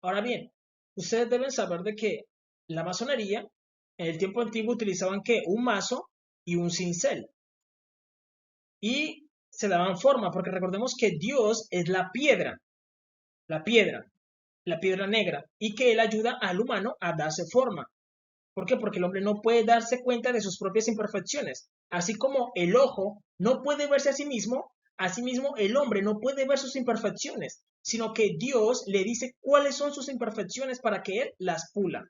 Ahora bien, ustedes deben saber de que la masonería en el tiempo antiguo utilizaban que un mazo y un cincel y se daban forma, porque recordemos que Dios es la piedra, la piedra negra, y que Él ayuda al humano a darse forma. ¿Por qué? Porque el hombre no puede darse cuenta de sus propias imperfecciones. Así como el ojo no puede verse a sí mismo, asimismo el hombre no puede ver sus imperfecciones, sino que Dios le dice cuáles son sus imperfecciones para que él las pula.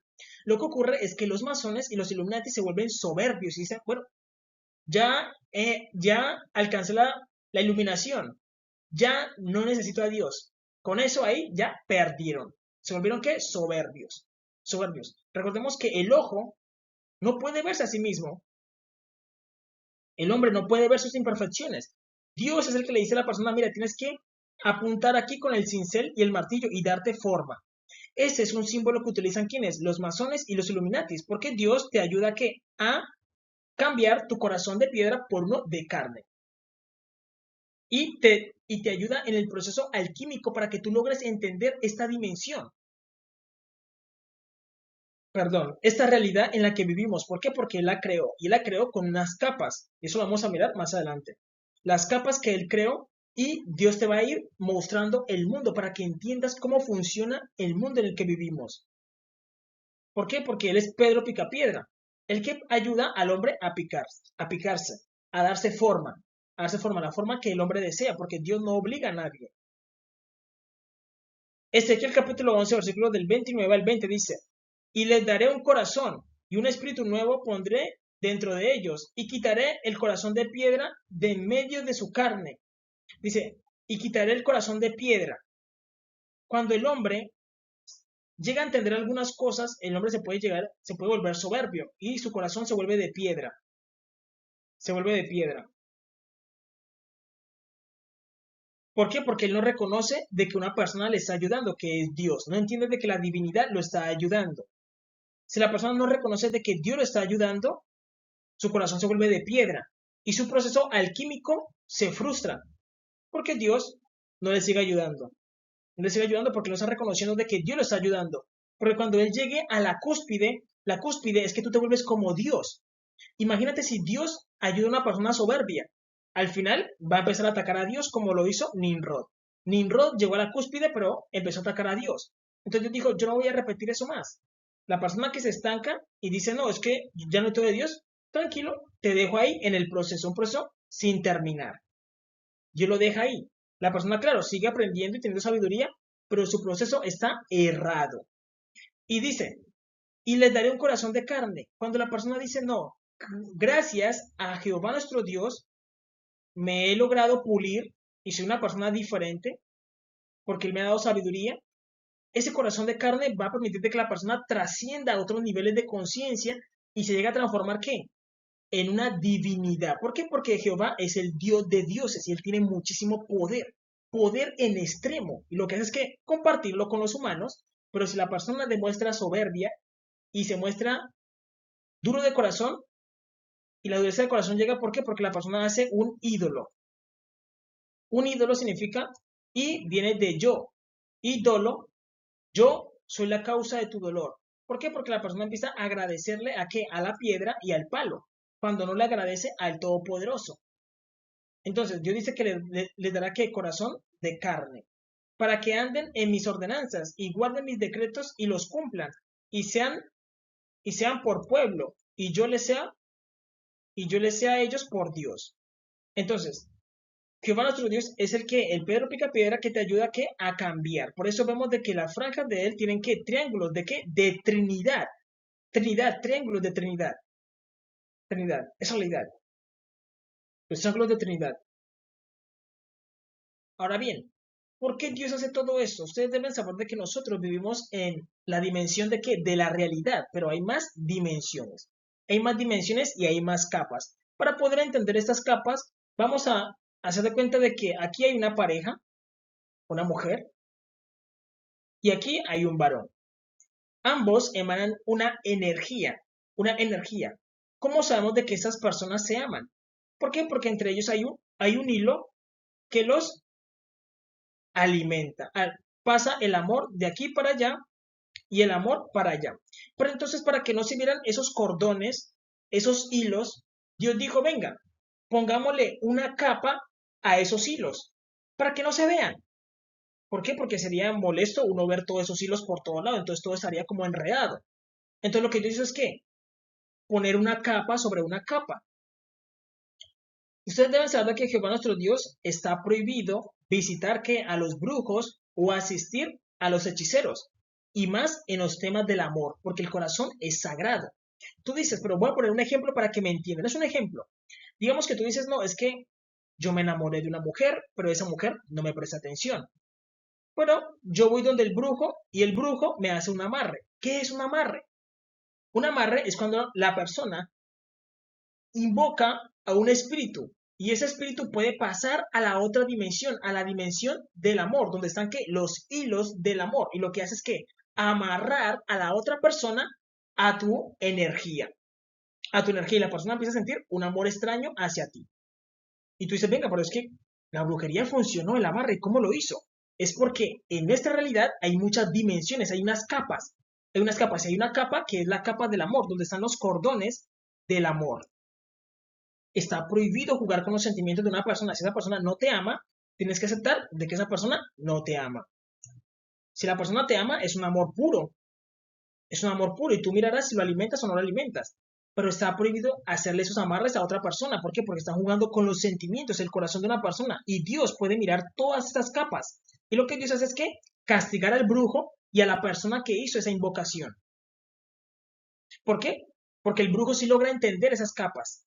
Lo que ocurre es que los masones y los Illuminati se vuelven soberbios y dicen, bueno, ya alcancé la iluminación, ya no necesito a Dios. Con eso ahí ya perdieron. Se volvieron ¿qué? Soberbios. Soberbios. Recordemos que el ojo no puede verse a sí mismo. El hombre no puede ver sus imperfecciones. Dios es el que le dice a la persona, mira, tienes que apuntar aquí con el cincel y el martillo y darte forma. Ese es un símbolo que utilizan quienes, los masones y los illuminatis, porque Dios te ayuda a, ¿qué? A cambiar tu corazón de piedra por uno de carne. Y te ayuda en el proceso alquímico para que tú logres entender esta dimensión. Perdón, esta realidad en la que vivimos. ¿Por qué? Porque Él la creó. Y Él la creó con unas capas. Eso lo vamos a mirar más adelante. Las capas que Él creó y Dios te va a ir mostrando el mundo para que entiendas cómo funciona el mundo en el que vivimos. ¿Por qué? Porque Él es Pedro Picapiedra. El que ayuda al hombre a picarse, a darse forma, la forma que el hombre desea, porque Dios no obliga a nadie. Ezequiel capítulo 11, versículo del 29 al 20 dice, y les daré un corazón y un espíritu nuevo pondré dentro de ellos y quitaré el corazón de piedra de en medio de su carne. Dice, y quitaré el corazón de piedra. Cuando el hombre llega a entender algunas cosas, el hombre se puede volver soberbio y su corazón se vuelve de piedra. Se vuelve de piedra. ¿Por qué? Porque él no reconoce de que una persona le está ayudando, que es Dios. No entiende de que la divinidad lo está ayudando. Si la persona no reconoce de que Dios lo está ayudando, su corazón se vuelve de piedra y su proceso alquímico se frustra porque Dios no le sigue ayudando. No le sigue ayudando porque no está reconociendo de que Dios lo está ayudando. Porque cuando Él llegue a la cúspide es que tú te vuelves como Dios. Imagínate si Dios ayuda a una persona soberbia. Al final va a empezar a atacar a Dios como lo hizo Nimrod. Nimrod llegó a la cúspide, pero empezó a atacar a Dios. Entonces Dios dijo, yo no voy a repetir eso más. La persona que se estanca y dice, no, es que ya no estoy de Dios, tranquilo, te dejo ahí en el proceso, un proceso sin terminar. Yo lo dejo ahí. La persona, claro, sigue aprendiendo y teniendo sabiduría, pero su proceso está errado. Y dice, y les daré un corazón de carne. Cuando la persona dice, no, gracias a Jehová nuestro Dios, me he logrado pulir y soy una persona diferente porque Él me ha dado sabiduría, ese corazón de carne va a permitir que la persona trascienda a otros niveles de conciencia y se llegue a transformar, ¿qué? En una divinidad. ¿Por qué? Porque Jehová es el Dios de dioses y Él tiene muchísimo poder, poder en extremo. Y lo que hace es que compartirlo con los humanos, pero si la persona demuestra soberbia y se muestra duro de corazón, y la dureza del corazón llega, ¿por qué? Porque la persona hace un ídolo. Un ídolo significa y viene de yo. Ídolo, yo soy la causa de tu dolor. ¿Por qué? Porque la persona empieza a agradecerle a qué? A la piedra y al palo, cuando no le agradece al Todopoderoso. Entonces, Dios dice que les dará qué? Corazón de carne, para que anden en mis ordenanzas y guarden mis decretos y los cumplan, y sean, y sean por pueblo, y yo les sea a ellos por Dios. Entonces, Jehová nuestro Dios es el Pedro Picapiedra que te ayuda ¿a qué? A cambiar. Por eso vemos de que las franjas de él tienen que triángulos, ¿de qué? De Trinidad. Trinidad, triángulos de Trinidad. Trinidad, es realidad. Los triángulos de Trinidad. Ahora bien, ¿por qué Dios hace todo esto? Ustedes deben saber de que nosotros vivimos en la dimensión de qué? De la realidad, pero hay más dimensiones. Hay más dimensiones y hay más capas. Para poder entender estas capas, vamos a hacer de cuenta de que aquí hay una pareja, una mujer, y aquí hay un varón. Ambos emanan una energía, una energía. ¿Cómo sabemos de que esas personas se aman? ¿Por qué? Porque entre ellos hay un hilo que los alimenta. pasa el amor de aquí para allá y el amor para allá. Pero entonces, para que no se vieran esos cordones, esos hilos, Dios dijo, venga, pongámosle una capa a esos hilos, para que no se vean. ¿Por qué? Porque sería molesto uno ver todos esos hilos por todo lado, entonces todo estaría como enredado. Entonces lo que Dios hizo es que poner una capa sobre una capa. Ustedes deben saber que Jehová nuestro Dios está prohibido visitar que a los brujos o asistir a los hechiceros, y más en los temas del amor, porque el corazón es sagrado. Tú dices, pero voy a poner un ejemplo para que me entiendan. Es un ejemplo. Digamos que tú dices, no, es que yo me enamoré de una mujer, pero esa mujer no me presta atención. Bueno, yo voy donde el brujo y el brujo me hace un amarre. ¿Qué es un amarre? Un amarre es cuando la persona invoca a un espíritu y ese espíritu puede pasar a la otra dimensión, a la dimensión del amor, donde están ¿qué? Los hilos del amor. Y lo que hace es que amarrar a la otra persona a tu energía. A tu energía y la persona empieza a sentir un amor extraño hacia ti. Y tú dices, venga, pero es que la brujería funcionó, el amarre, ¿cómo lo hizo? Es porque en nuestra realidad hay muchas dimensiones, hay unas capas. Hay unas capas, y hay una capa que es la capa del amor, donde están los cordones del amor. Está prohibido jugar con los sentimientos de una persona. Si esa persona no te ama, tienes que aceptar de que esa persona no te ama. Si la persona te ama, es un amor puro. Es un amor puro y tú mirarás si lo alimentas o no lo alimentas. Pero está prohibido hacerle esos amarres a otra persona. ¿Por qué? Porque están jugando con los sentimientos, el corazón de una persona. Y Dios puede mirar todas estas capas. Y lo que Dios hace es que castigar al brujo y a la persona que hizo esa invocación. ¿Por qué? Porque el brujo sí logra entender esas capas.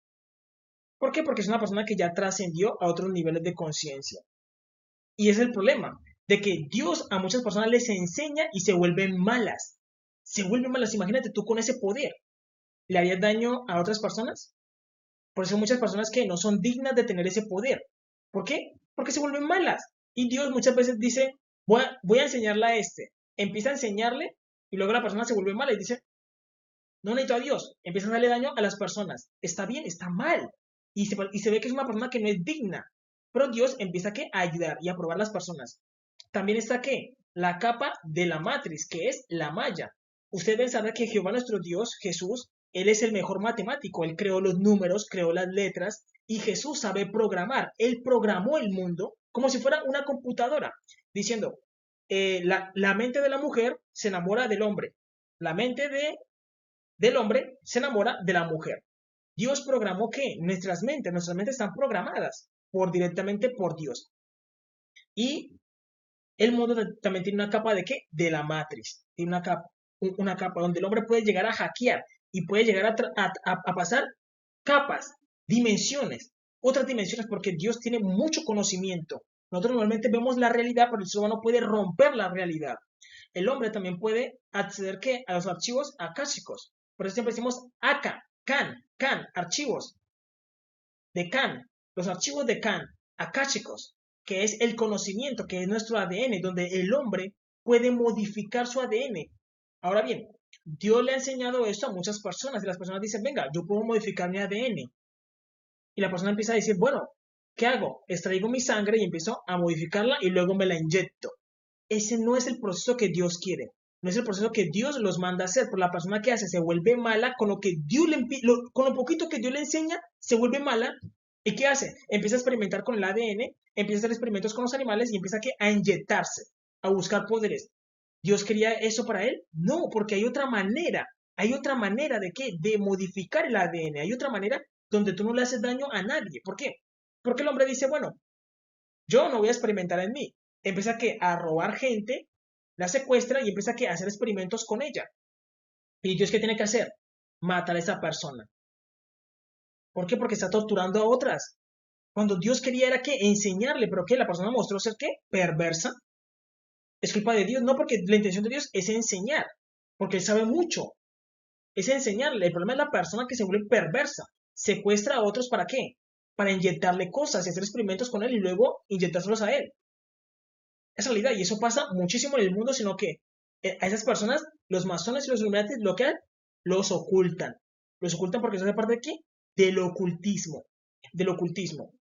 ¿Por qué? Porque es una persona que ya trascendió a otros niveles de conciencia. Y es el problema, de que Dios a muchas personas les enseña y se vuelven malas. Se vuelven malas. Imagínate tú con ese poder. ¿Le harías daño a otras personas? Por eso hay muchas personas que no son dignas de tener ese poder. ¿Por qué? Porque se vuelven malas. Y Dios muchas veces dice, voy a enseñarle a este. Empieza a enseñarle y luego la persona se vuelve mala y dice, no necesito a Dios. Empieza a darle daño a las personas. Está bien, está mal. Y se ve que es una persona que no es digna. Pero Dios empieza a ayudar y a probar las personas. También está ¿qué? La capa de la matriz, que es la malla. Ustedes deben saber que Jehová nuestro Dios, Jesús, Él es el mejor matemático. Él creó los números, creó las letras y Jesús sabe programar. Él programó el mundo como si fuera una computadora, diciendo, la mente de la mujer se enamora del hombre. La mente del hombre se enamora de la mujer. Dios programó que nuestras mentes están programadas directamente por Dios. Y el mundo también tiene una capa de ¿qué? De la matriz. Tiene una capa donde el hombre puede llegar a hackear y puede llegar a pasar capas, dimensiones, otras dimensiones, porque Dios tiene mucho conocimiento. Nosotros normalmente vemos la realidad, pero el ser humano puede romper la realidad. El hombre también puede acceder ¿qué? A los archivos akáshicos. Por eso siempre decimos Aka, Can, archivos de Can, los archivos de Can, akáshicos, que es el conocimiento, que es nuestro ADN, donde el hombre puede modificar su ADN. Ahora bien, Dios le ha enseñado esto a muchas personas y las personas dicen, venga, yo puedo modificar mi ADN. Y la persona empieza a decir, bueno, ¿qué hago? Extraigo mi sangre y empiezo a modificarla y luego me la inyecto. Ese no es el proceso que Dios quiere. No es el proceso que Dios los manda a hacer. Por la persona que hace se vuelve mala con lo que Dios con lo poquito que Dios le enseña, se vuelve mala. ¿Y qué hace? Empieza a experimentar con el ADN, empieza a hacer experimentos con los animales y empieza a inyectarse, a buscar poderes. ¿Dios quería eso para él? No, porque hay otra manera. Hay otra manera de qué? De modificar el ADN. Hay otra manera donde tú no le haces daño a nadie. ¿Por qué? Porque el hombre dice, bueno, yo no voy a experimentar en mí. Empieza a robar gente, la secuestra y empieza a hacer experimentos con ella. ¿Y Dios qué tiene que hacer? Matar a esa persona. ¿Por qué? Porque está torturando a otras. Cuando Dios quería era que enseñarle, pero que la persona mostró ser ¿qué? Perversa. Es culpa de Dios, no, porque la intención de Dios es enseñar, porque Él sabe mucho. Es enseñarle. El problema es la persona que se vuelve perversa. Secuestra a otros ¿para qué? Para inyectarle cosas y hacer experimentos con él y luego inyectárselos a él. Es realidad, y eso pasa muchísimo en el mundo, sino que a esas personas, los masones y los illuminati, lo que hacen, los ocultan. Los ocultan porque eso hace parte de qué? Del ocultismo. Del ocultismo.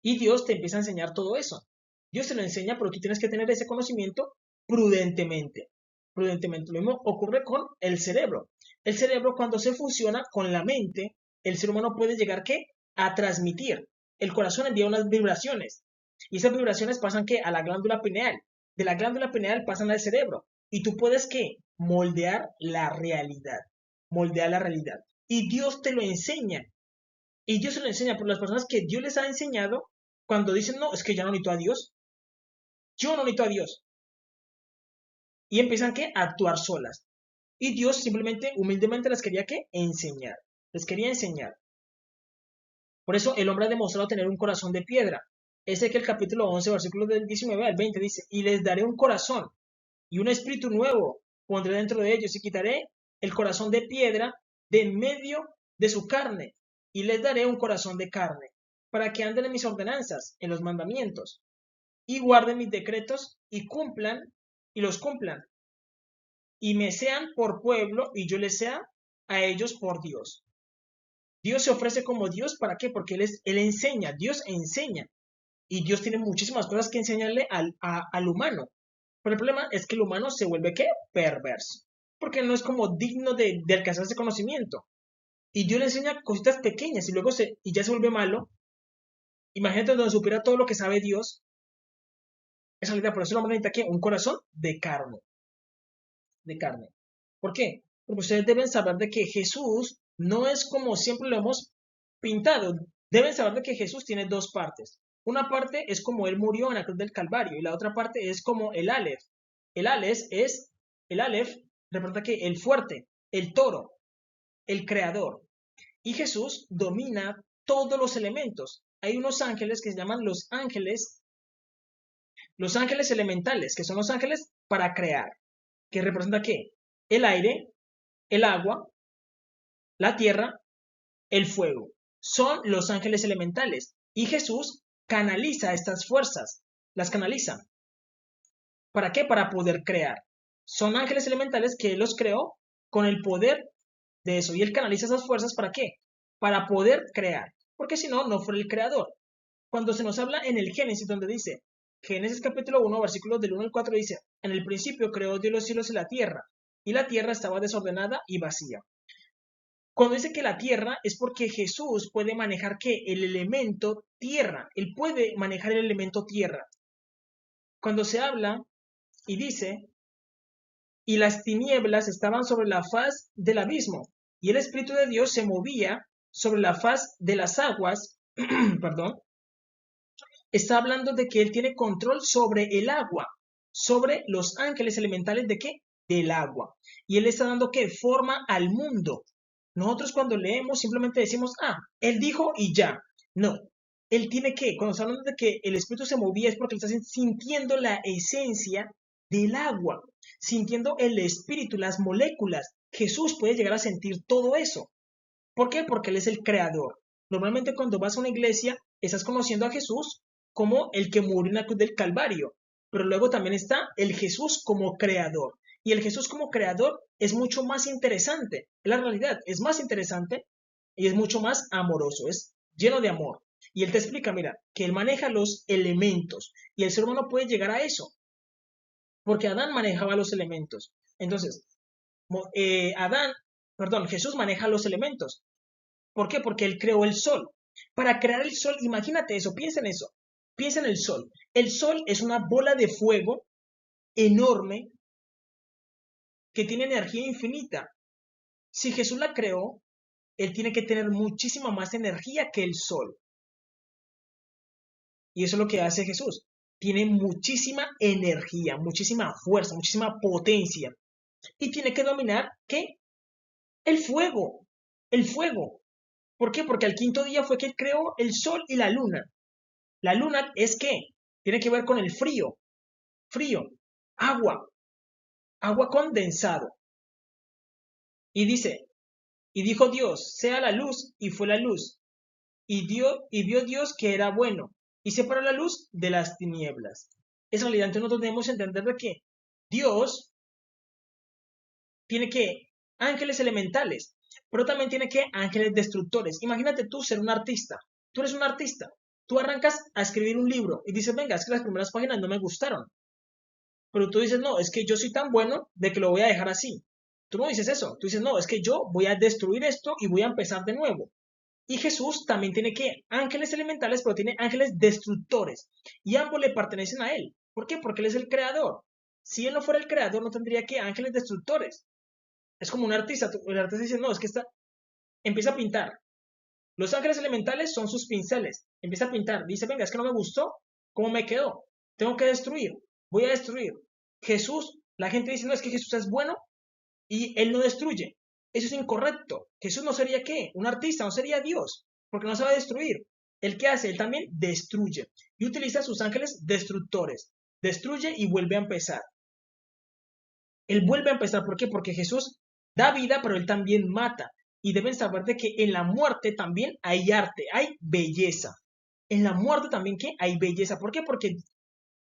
Y Dios te empieza a enseñar todo eso. Dios te lo enseña, pero tú tienes que tener ese conocimiento prudentemente. Prudentemente. Lo mismo ocurre con el cerebro. El cerebro, cuando se fusiona con la mente, el ser humano puede llegar, ¿qué? A transmitir. El corazón envía unas vibraciones. Y esas vibraciones pasan, ¿qué? A la glándula pineal. De la glándula pineal pasan al cerebro. Y tú puedes, ¿qué? Moldear la realidad. Moldear la realidad. Y Dios te lo enseña. Y Dios se lo enseña por las personas que Dios les ha enseñado cuando dicen, no, es que ya no necesito a Dios. Yo no necesito a Dios. Y empiezan, ¿qué? A actuar solas. Y Dios simplemente, humildemente, les quería, ¿qué? Enseñar. Les quería enseñar. Por eso el hombre ha demostrado tener un corazón de piedra. Ese que el capítulo 11, versículos del 19 al 20 dice, y les daré un corazón y un espíritu nuevo pondré dentro de ellos y quitaré el corazón de piedra de en medio de su carne y les daré un corazón de carne para que anden en mis ordenanzas, en los mandamientos y guarden mis decretos y cumplan y los cumplan y me sean por pueblo y yo les sea a ellos por Dios. Dios se ofrece como Dios, ¿para qué? Porque Él enseña, Dios enseña. Y Dios tiene muchísimas cosas que enseñarle al humano. Pero el problema es que el humano se vuelve, ¿qué? Perverso. Porque no es como digno de alcanzar ese conocimiento. Y Dios le enseña cositas pequeñas y luego y ya se vuelve malo. Imagínate donde supiera todo lo que sabe Dios. Esa realidad, por eso el hombre necesita, ¿qué? Un corazón de carne. De carne. ¿Por qué? Porque ustedes deben saber de que Jesús no es como siempre lo hemos pintado. Deben saber de que Jesús tiene dos partes. Una parte es como Él murió en la cruz del Calvario y la otra parte es como el Aleph. El Aleph representa que el fuerte, el toro, el creador. Y Jesús domina todos los elementos. Hay unos ángeles que se llaman los ángeles elementales, que son los ángeles para crear. ¿Que representa qué? El aire, el agua, la tierra, el fuego. Son los ángeles elementales. Y Jesús canaliza estas fuerzas, las canaliza. ¿Para qué? Para poder crear. Son ángeles elementales que Él los creó con el poder de eso. Y Él canaliza esas fuerzas ¿para qué? Para poder crear. Porque si no, no fue el creador. Cuando se nos habla en el Génesis, donde dice, Génesis capítulo 1, versículos del 1 al 4, dice, en el principio creó Dios los cielos y la tierra estaba desordenada y vacía. Cuando dice que la tierra es porque Jesús puede manejar ¿qué? El elemento tierra. Él puede manejar el elemento tierra. Cuando se habla y dice, y las tinieblas estaban sobre la faz del abismo, y el Espíritu de Dios se movía sobre la faz de las aguas, perdón, está hablando de que Él tiene control sobre el agua, sobre los ángeles elementales de qué? Del agua. Y Él está dando ¿qué? Forma al mundo. Nosotros cuando leemos simplemente decimos, Él dijo y ya. No, Él tiene que, cuando está hablando de que el Espíritu se movía es porque Él está sintiendo la esencia del agua, sintiendo el Espíritu, las moléculas. Jesús puede llegar a sentir todo eso. ¿Por qué? Porque Él es el creador. Normalmente cuando vas a una iglesia, estás conociendo a Jesús como el que murió en la cruz del Calvario, pero luego también está el Jesús como creador. Y el Jesús como creador es mucho más interesante. En la realidad es más interesante y es mucho más amoroso, es lleno de amor. Y Él te explica, mira, que Él maneja los elementos y el ser humano puede llegar a eso, porque Adán manejaba los elementos. Entonces, Jesús maneja los elementos. ¿Por qué? Porque Él creó el sol. Para crear el sol, imagínate eso, piensa en eso. Piensa en el sol. El sol es una bola de fuego enorme que tiene energía infinita. Si Jesús la creó, Él tiene que tener muchísima más energía que el sol. Y eso es lo que hace Jesús. Tiene muchísima energía, muchísima fuerza, muchísima potencia. Y tiene que dominar, ¿qué? El fuego. El fuego. ¿Por qué? Porque al quinto día fue que Él creó el sol y la luna. La luna es ¿qué? Tiene que ver con el frío. Frío. Agua. Agua condensado. Y dice, y dijo Dios, sea la luz, y fue la luz. Y vio Dios que era bueno, y separó la luz de las tinieblas. Es realidad, entonces nosotros debemos entender de que Dios tiene que ángeles elementales, pero también tiene que ángeles destructores. Imagínate tú ser un artista. Tú eres un artista. Tú arrancas a escribir un libro y dices, venga, es que las primeras páginas no me gustaron. Pero tú dices, no, es que yo soy tan bueno de que lo voy a dejar así. Tú no dices eso. Tú dices, no, es que yo voy a destruir esto y voy a empezar de nuevo. Y Jesús también tiene que ángeles elementales, pero tiene ángeles destructores. Y ambos le pertenecen a él. ¿Por qué? Porque él es el creador. Si él no fuera el creador, no tendría que ángeles destructores. Es como un artista. El artista dice, no, es que empieza a pintar. Los ángeles elementales son sus pinceles. Empieza a pintar. Dice, venga, es que no me gustó. ¿Cómo me quedó? Tengo que destruir. Voy a destruir. Jesús, la gente dice, no, es que Jesús es bueno y él no destruye. Eso es incorrecto. Jesús no sería ¿qué? Un artista, no sería Dios, porque no sabe destruir. ¿El qué hace? Él también destruye y utiliza sus ángeles destructores. Destruye y vuelve a empezar. Él vuelve a empezar, ¿por qué? Porque Jesús da vida, pero él también mata. Y deben saber de que en la muerte también hay arte, hay belleza. En la muerte también ¿qué? Hay belleza. ¿Por qué? Porque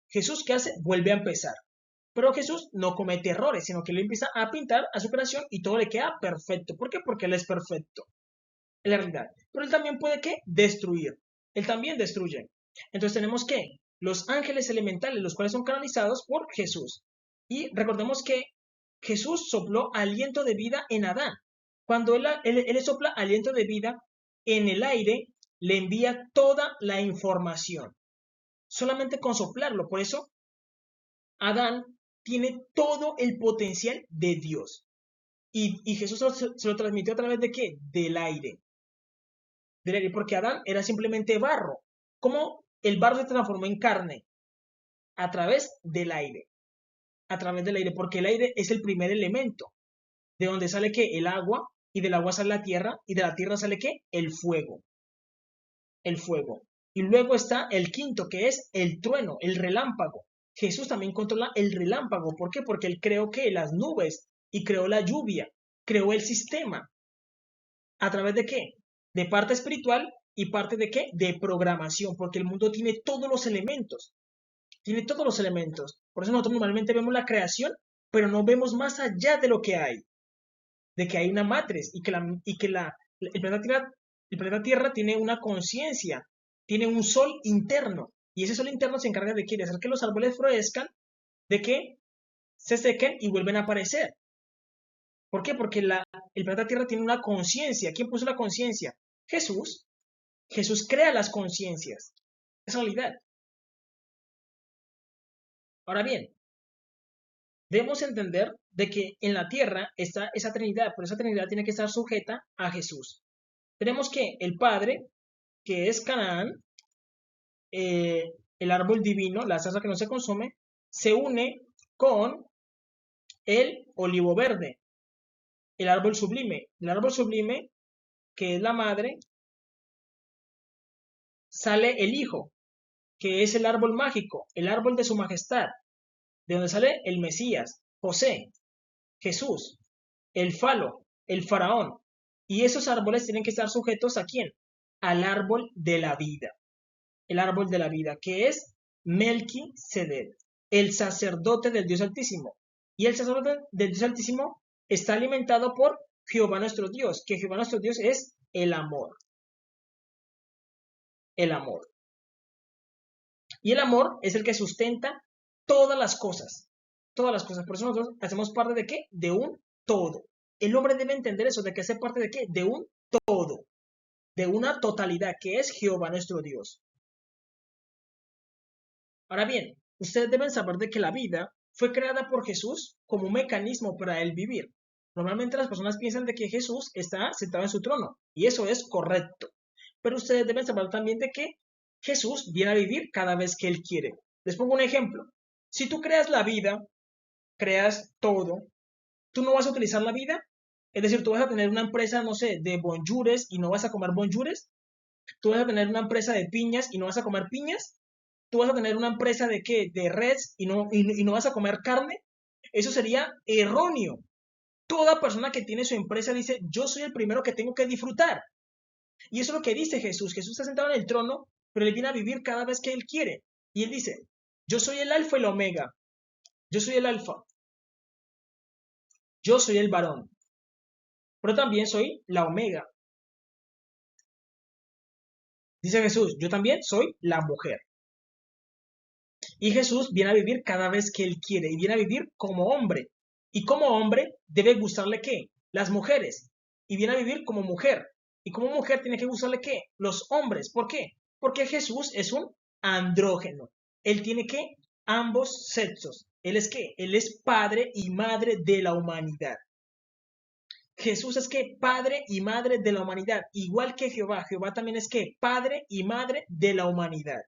Jesús ¿qué hace? Vuelve a empezar. Pero Jesús no comete errores, sino que él empieza a pintar a su creación y todo le queda perfecto. ¿Por qué? Porque él es perfecto, en la realidad. Pero él también puede ¿qué? Destruir. Él también destruye. Entonces tenemos que los ángeles elementales, los cuales son canalizados por Jesús. Y recordemos que Jesús sopló aliento de vida en Adán. Cuando él sopla aliento de vida en el aire, le envía toda la información. Solamente con soplarlo. Por eso Adán tiene todo el potencial de Dios. Y Jesús se lo transmitió a través de ¿qué? Del aire. Del aire, porque Adán era simplemente barro. ¿Cómo el barro se transformó en carne? A través del aire. A través del aire, porque el aire es el primer elemento. De donde sale ¿qué? El agua, y del agua sale la tierra, y de la tierra sale ¿qué? El fuego. El fuego. Y luego está el quinto, que es el trueno, el relámpago. Jesús también controla el relámpago. ¿Por qué? Porque él creó que las nubes y creó la lluvia, creó el sistema. ¿A través de qué? De parte espiritual y parte de qué? De programación, porque el mundo tiene todos los elementos. Tiene todos los elementos. Por eso nosotros normalmente vemos la creación, pero no vemos más allá de lo que hay. De que hay una matriz y que el planeta Tierra tiene una conciencia, tiene un sol interno. Y ese sol interno se encarga de, ¿qué? De hacer que los árboles florezcan, de que se sequen y vuelven a aparecer. ¿Por qué? Porque el planeta Tierra tiene una conciencia. ¿Quién puso la conciencia? Jesús. Jesús crea las conciencias. Es realidad. Ahora bien, debemos entender de que en la Tierra está esa Trinidad, pero esa Trinidad tiene que estar sujeta a Jesús. Tenemos que el Padre, que es Canaán, el árbol divino, la zarza que no se consume, se une con el olivo verde, el árbol sublime. El árbol sublime, que es la madre, sale el hijo, que es el árbol mágico, el árbol de su majestad, de donde sale el Mesías, José, Jesús, el falo, el faraón. Y esos árboles tienen que estar sujetos ¿a quién? Al árbol de la vida. El árbol de la vida, que es Melquisedec, el sacerdote del Dios Altísimo. Y el sacerdote del Dios Altísimo está alimentado por Jehová nuestro Dios, que Jehová nuestro Dios es el amor. El amor. Y el amor es el que sustenta todas las cosas. Todas las cosas. Por eso nosotros hacemos parte de ¿qué? De un todo. El hombre debe entender eso, de que hace parte de ¿qué? De un todo. De una totalidad, que es Jehová nuestro Dios. Ahora bien, ustedes deben saber de que la vida fue creada por Jesús como un mecanismo para él vivir. Normalmente las personas piensan de que Jesús está sentado en su trono, y eso es correcto. Pero ustedes deben saber también de que Jesús viene a vivir cada vez que él quiere. Les pongo un ejemplo. Si tú creas la vida, creas todo, ¿tú no vas a utilizar la vida? Es decir, tú vas a tener una empresa, no sé, de bonjours y no vas a comer bonjours. Tú vas a tener una empresa de piñas y no vas a comer piñas. Tú vas a tener una empresa de qué, de res y no vas a comer carne. Eso sería erróneo. Toda persona que tiene su empresa dice, yo soy el primero que tengo que disfrutar. Y eso es lo que dice Jesús. Jesús está sentado en el trono, pero él viene a vivir cada vez que él quiere. Y él dice, yo soy el alfa y la omega. Yo soy el alfa. Yo soy el varón. Pero también soy la omega. Dice Jesús, yo también soy la mujer. Y Jesús viene a vivir cada vez que Él quiere y viene a vivir como hombre. Y como hombre debe gustarle ¿qué? Las mujeres. Y viene a vivir como mujer. Y como mujer tiene que gustarle ¿qué? Los hombres. ¿Por qué? Porque Jesús es un andrógeno. Él tiene ¿qué? Ambos sexos. Él es ¿qué? Él es padre y madre de la humanidad. Jesús es que padre y madre de la humanidad, igual que Jehová. Jehová también es que padre y madre de la humanidad.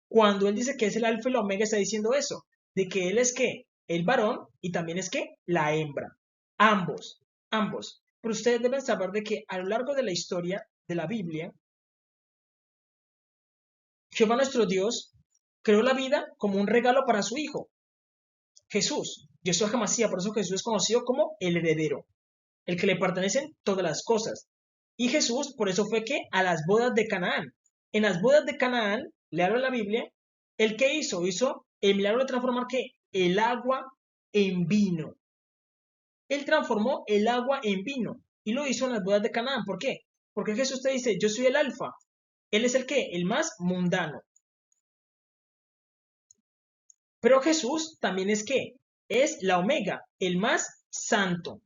Cuando él dice que es el alfa y la omega, está diciendo eso, de que él es que el varón y también es que la hembra. Ambos, ambos. Pero ustedes deben saber de que a lo largo de la historia de la Biblia, Jehová nuestro Dios creó la vida como un regalo para su hijo, Jesús. Yeshua HaMashiach, por eso Jesús es conocido como el heredero, el que le pertenecen todas las cosas. Y Jesús, por eso fue que a las bodas de Canaán, en las bodas de Canaán, le habla la Biblia, ¿el qué hizo? Hizo el milagro de transformar ¿qué? El agua en vino. Él transformó el agua en vino y lo hizo en las bodas de Canaán. ¿Por qué? Porque Jesús te dice, yo soy el alfa. Él es el qué? El más mundano. Pero Jesús también es qué? Es la omega, el más santo.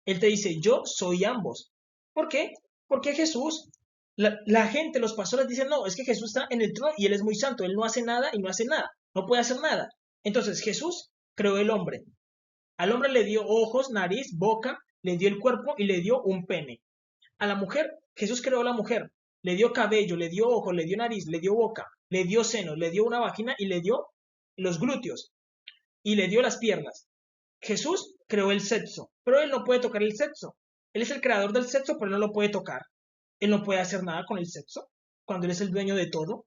Él te dice, yo soy ambos. ¿Por qué? Porque Jesús, la gente, los pastores dicen, no, es que Jesús está en el trono y Él es muy santo, Él no hace nada y no hace nada, no puede hacer nada. Entonces Jesús creó el hombre. Al hombre le dio ojos, nariz, boca, le dio el cuerpo y le dio un pene. A la mujer, Jesús creó a la mujer, le dio cabello, le dio ojos, le dio nariz, le dio boca, le dio senos, le dio una vagina y le dio los glúteos y le dio las piernas. Jesús creó el sexo, pero él no puede tocar el sexo. Él es el creador del sexo, pero él no lo puede tocar. Él no puede hacer nada con el sexo cuando él es el dueño de todo.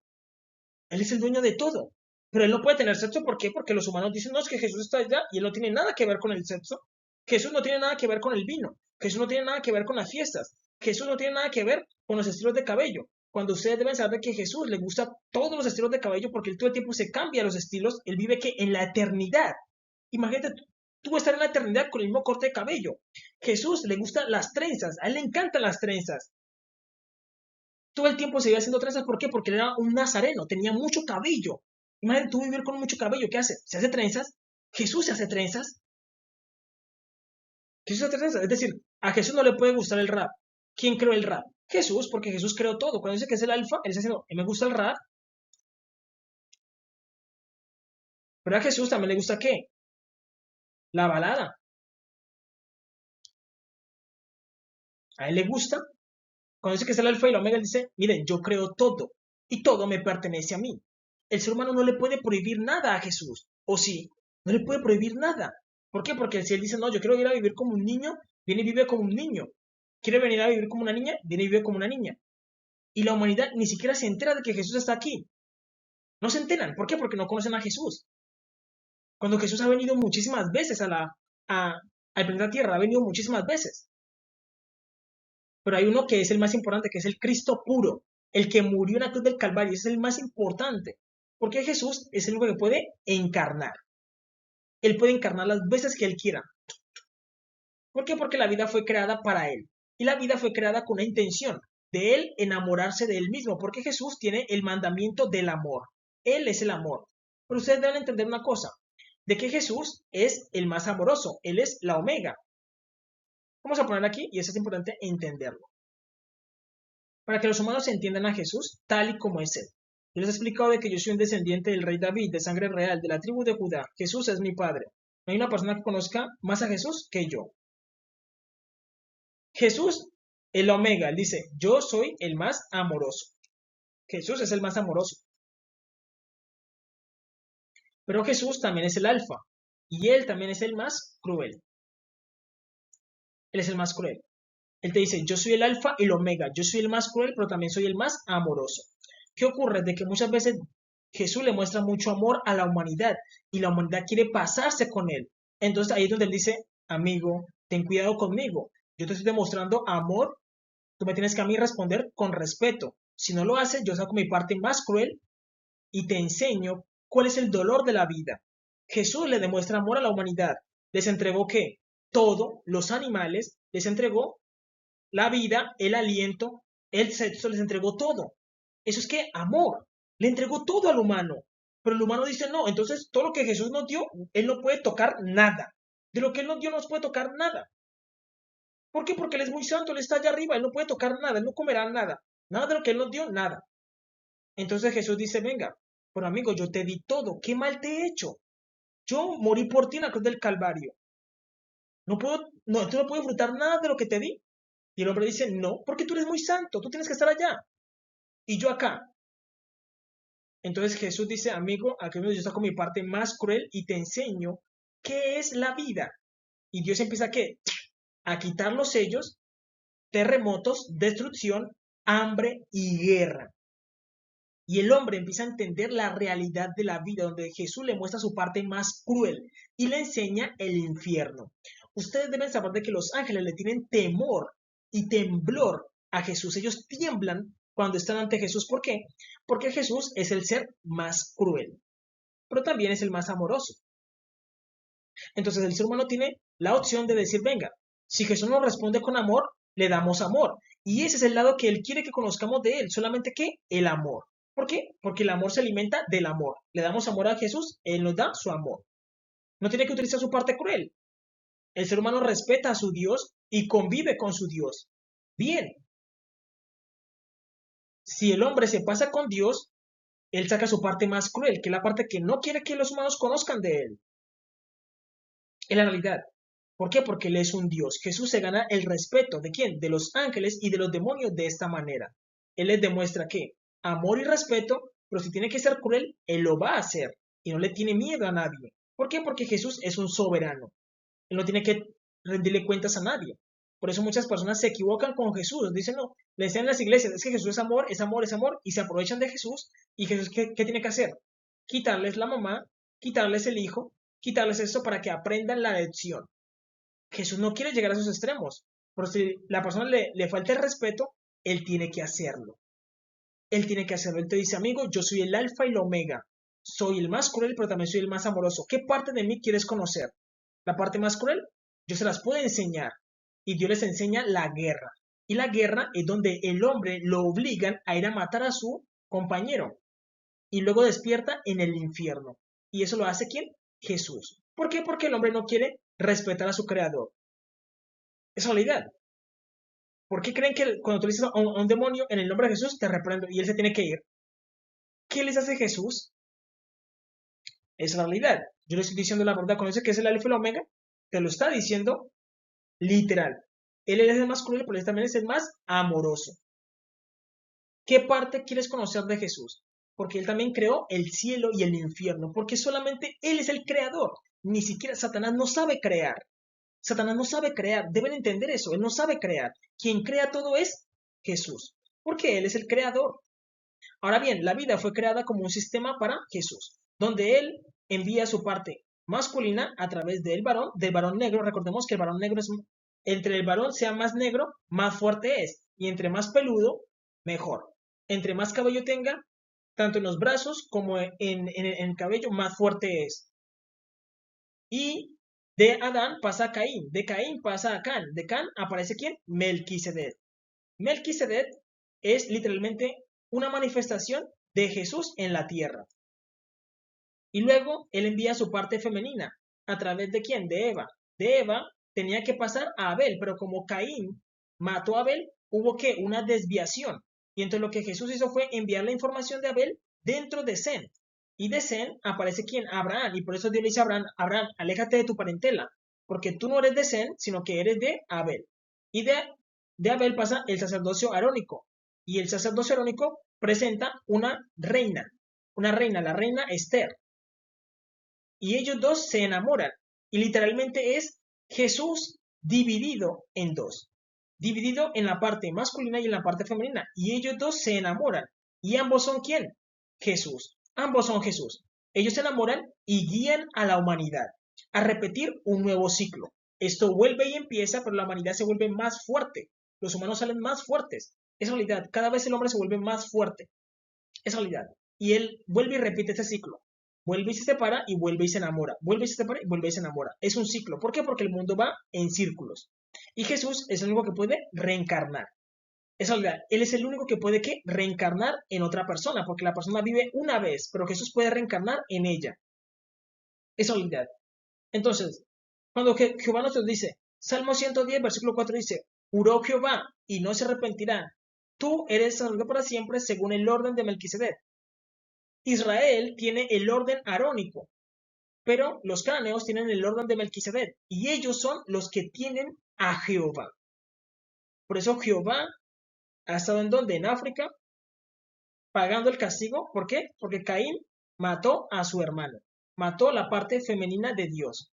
Él es el dueño de todo. Pero él no puede tener sexo, ¿por qué? Porque los humanos dicen, no, es que Jesús está allá y él no tiene nada que ver con el sexo. Jesús no tiene nada que ver con el vino. Jesús no tiene nada que ver con las fiestas. Jesús no tiene nada que ver con los estilos de cabello. Cuando ustedes deben saber que Jesús le gusta todos los estilos de cabello porque él todo el tiempo se cambia los estilos, él vive que en la eternidad. Imagínate tú estar en la eternidad con el mismo corte de cabello. Jesús le gustan las trenzas, a él le encantan las trenzas. Todo el tiempo se iba haciendo trenzas, ¿por qué? Porque él era un nazareno, tenía mucho cabello. Imagínate tú vivir con mucho cabello, ¿qué hace? ¿Se hace trenzas? Jesús se hace trenzas. Jesús se hace trenzas. Es decir, a Jesús no le puede gustar el rap. ¿Quién creó el rap? Jesús, porque Jesús creó todo. Cuando dice que es el alfa, él está diciendo, me gusta el rap. Pero a Jesús también le gusta ¿qué? La balada. A él le gusta. Cuando dice que es el alfa y la omega, él dice, miren, yo creo todo y todo me pertenece a mí. El ser humano no le puede prohibir nada a Jesús. ¿O sí? No le puede prohibir nada. ¿Por qué? Porque si él dice, no, yo quiero ir a vivir como un niño, viene y vive como un niño. Quiere venir a vivir como una niña, viene y vive como una niña. Y la humanidad ni siquiera se entera de que Jesús está aquí. No se enteran. ¿Por qué? Porque no conocen a Jesús. Cuando Jesús ha venido muchísimas veces al planeta Tierra, ha venido muchísimas veces. Pero hay uno que es el más importante, que es el Cristo puro, el que murió en la cruz del Calvario, ese es el más importante, porque Jesús es el único que puede encarnar. Él puede encarnar las veces que él quiera. ¿Por qué? Porque la vida fue creada para él. Y la vida fue creada con una intención de él enamorarse de él mismo, porque Jesús tiene el mandamiento del amor. Él es el amor. Pero ustedes deben entender una cosa, de que Jesús es el más amoroso, él es la omega. Vamos a poner aquí, y eso es importante entenderlo, para que los humanos entiendan a Jesús tal y como es él. Yo les he explicado de que yo soy un descendiente del rey David, de sangre real, de la tribu de Judá. Jesús es mi padre. No hay una persona que conozca más a Jesús que yo. Jesús, el omega, él dice, yo soy el más amoroso. Jesús es el más amoroso. Pero Jesús también es el alfa. Y él también es el más cruel. Él es el más cruel. Él te dice, yo soy el alfa y el omega. Yo soy el más cruel, pero también soy el más amoroso. ¿Qué ocurre? De que muchas veces Jesús le muestra mucho amor a la humanidad y la humanidad quiere pasarse con él. Entonces ahí es donde él dice, amigo, ten cuidado conmigo. Yo te estoy demostrando amor, tú me tienes que a mí responder con respeto. Si no lo haces, yo saco mi parte más cruel y te enseño cuál es el dolor de la vida. Jesús le demuestra amor a la humanidad. Les entregó ¿qué? Todo, los animales, les entregó la vida, el aliento, Él se les entregó todo. Eso es que amor. Le entregó todo al humano. Pero el humano dice no. Entonces, todo lo que Jesús nos dio, Él no puede tocar nada. De lo que Él nos dio, no nos puede tocar nada. ¿Por qué? Porque Él es muy santo, Él está allá arriba, Él no puede tocar nada, Él no comerá nada. Nada de lo que Él nos dio, nada. Entonces Jesús dice, venga, pero amigo, yo te di todo. ¿Qué mal te he hecho? Yo morí por ti en la cruz del Calvario. Tú no puedes disfrutar nada de lo que te di. Y el hombre dice, no, porque tú eres muy santo, tú tienes que estar allá. Y yo acá. Entonces Jesús dice, amigo, aquí yo saco mi parte más cruel y te enseño qué es la vida. Y Dios empieza a quitar los sellos, terremotos, destrucción, hambre y guerra. Y el hombre empieza a entender la realidad de la vida, donde Jesús le muestra su parte más cruel y le enseña el infierno. Ustedes deben saber de que los ángeles le tienen temor y temblor a Jesús. Ellos tiemblan cuando están ante Jesús. ¿Por qué? Porque Jesús es el ser más cruel, pero también es el más amoroso. Entonces el ser humano tiene la opción de decir, venga, si Jesús nos responde con amor, le damos amor. Y ese es el lado que Él quiere que conozcamos de Él, solamente que el amor. ¿Por qué? Porque el amor se alimenta del amor. Le damos amor a Jesús, Él nos da su amor. No tiene que utilizar su parte cruel. El ser humano respeta a su Dios y convive con su Dios. Bien, si el hombre se pasa con Dios, Él saca su parte más cruel, que es la parte que no quiere que los humanos conozcan de Él. Es la realidad. ¿Por qué? Porque Él es un Dios. Jesús se gana el respeto ¿de quién? De los ángeles y de los demonios de esta manera. Él les demuestra que amor y respeto, pero si tiene que ser cruel, Él lo va a hacer y no le tiene miedo a nadie. ¿Por qué? Porque Jesús es un soberano. Él no tiene que rendirle cuentas a nadie. Por eso muchas personas se equivocan con Jesús. Dicen, no, le dicen en las iglesias, es que Jesús es amor, es amor, es amor, y se aprovechan de Jesús. ¿Y Jesús qué tiene que hacer? Quitarles la mamá, quitarles el hijo, quitarles esto para que aprendan la lección. Jesús no quiere llegar a esos extremos. Pero si la persona le falta el respeto, Él tiene que hacerlo. Él tiene que hacerlo. Él te dice, amigo, yo soy el alfa y el omega. Soy el más cruel, pero también soy el más amoroso. ¿Qué parte de mí quieres conocer? ¿La parte más cruel? Yo se las puedo enseñar. Y Dios les enseña la guerra. Y la guerra es donde el hombre lo obligan a ir a matar a su compañero. Y luego despierta en el infierno. ¿Y eso lo hace quién? Jesús. ¿Por qué? Porque el hombre no quiere respetar a su creador. Es realidad. ¿Por qué creen que cuando tú le dices a un demonio en el nombre de Jesús te reprendo y él se tiene que ir? ¿Qué les hace Jesús? Es la realidad. Yo le estoy diciendo la verdad. ¿Conoce que es el alfa y el omega? Te lo está diciendo literal. Él es el más cruel, pero él también es el más amoroso. ¿Qué parte quieres conocer de Jesús? Porque él también creó el cielo y el infierno. Porque solamente él es el creador. Ni siquiera Satanás no sabe crear. Satanás no sabe crear. Deben entender eso. Él no sabe crear. Quien crea todo es Jesús. Porque él es el creador. Ahora bien, la vida fue creada como un sistema para Jesús, donde él envía su parte masculina a través del varón negro. Recordemos que el varón negro es, entre el varón sea más negro, más fuerte es, y entre más peludo, mejor. Entre más cabello tenga, tanto en los brazos como en el cabello, más fuerte es. Y de Adán pasa a Caín, de Caín pasa a Can, de Can aparece ¿quién? Melquisedec. Melquisedec es literalmente una manifestación de Jesús en la tierra. Y luego él envía su parte femenina. ¿A través de quién? De Eva. De Eva tenía que pasar a Abel, pero como Caín mató a Abel, hubo que una desviación. Y entonces lo que Jesús hizo fue enviar la información de Abel dentro de Zen. Y de Zen aparece quién? Abraham. Y por eso Dios le dice a Abraham, Abraham, aléjate de tu parentela, porque tú no eres de Zen, sino que eres de Abel. Y de Abel pasa el sacerdocio arónico. Y el sacerdocio arónico presenta una reina, la reina Esther. Y ellos dos se enamoran. Y literalmente es Jesús dividido en dos. Dividido en la parte masculina y en la parte femenina. Y ellos dos se enamoran. ¿Y ambos son quién? Jesús. Ambos son Jesús. Ellos se enamoran y guían a la humanidad a repetir un nuevo ciclo. Esto vuelve y empieza, pero la humanidad se vuelve más fuerte. Los humanos salen más fuertes. Es realidad. Cada vez el hombre se vuelve más fuerte. Es realidad. Y él vuelve y repite este ciclo. Vuelve y se separa y vuelve y se enamora. Vuelve y se separa y vuelve y se enamora. Es un ciclo. ¿Por qué? Porque el mundo va en círculos. Y Jesús es el único que puede reencarnar. Es realidad. Él es el único que puede ¿qué? Reencarnar en otra persona, porque la persona vive una vez, pero Jesús puede reencarnar en ella. Es realidad. Entonces, cuando Jehová nos dice, Salmo 110, versículo 4 dice, juró Jehová y no se arrepentirá. Tú eres sacerdote para siempre según el orden de Melquisedec. Israel tiene el orden arónico, pero los cananeos tienen el orden de Melquisedec y ellos son los que tienen a Jehová. Por eso Jehová ha estado en donde, en África, pagando el castigo. ¿Por qué? Porque Caín mató a su hermano, mató la parte femenina de Dios,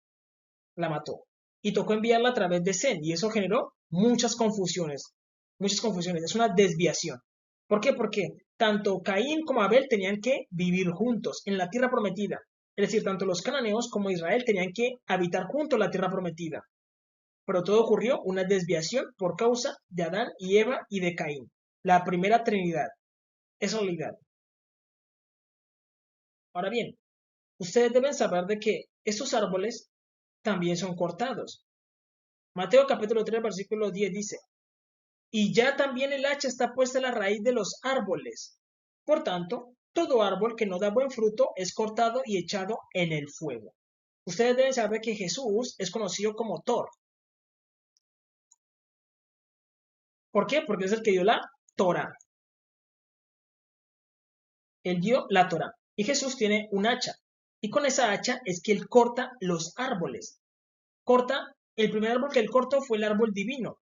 la mató y tocó enviarla a través de Zen y eso generó muchas confusiones, es una desviación. ¿Por qué? Porque tanto Caín como Abel tenían que vivir juntos en la tierra prometida, es decir, tanto los cananeos como Israel tenían que habitar juntos la tierra prometida, pero todo ocurrió una desviación por causa de Adán y Eva y de Caín, la primera trinidad, es realidad. Ahora bien, ustedes deben saber de que estos árboles también son cortados. Mateo capítulo 3 versículo 10 dice, y ya también el hacha está puesta en la raíz de los árboles. Por tanto, todo árbol que no da buen fruto es cortado y echado en el fuego. Ustedes deben saber que Jesús es conocido como Thor. ¿Por qué? Porque es el que dio la Torá. Él dio la Torá. Y Jesús tiene un hacha. Y con esa hacha es que él corta los árboles. El primer árbol que él cortó fue el árbol divino.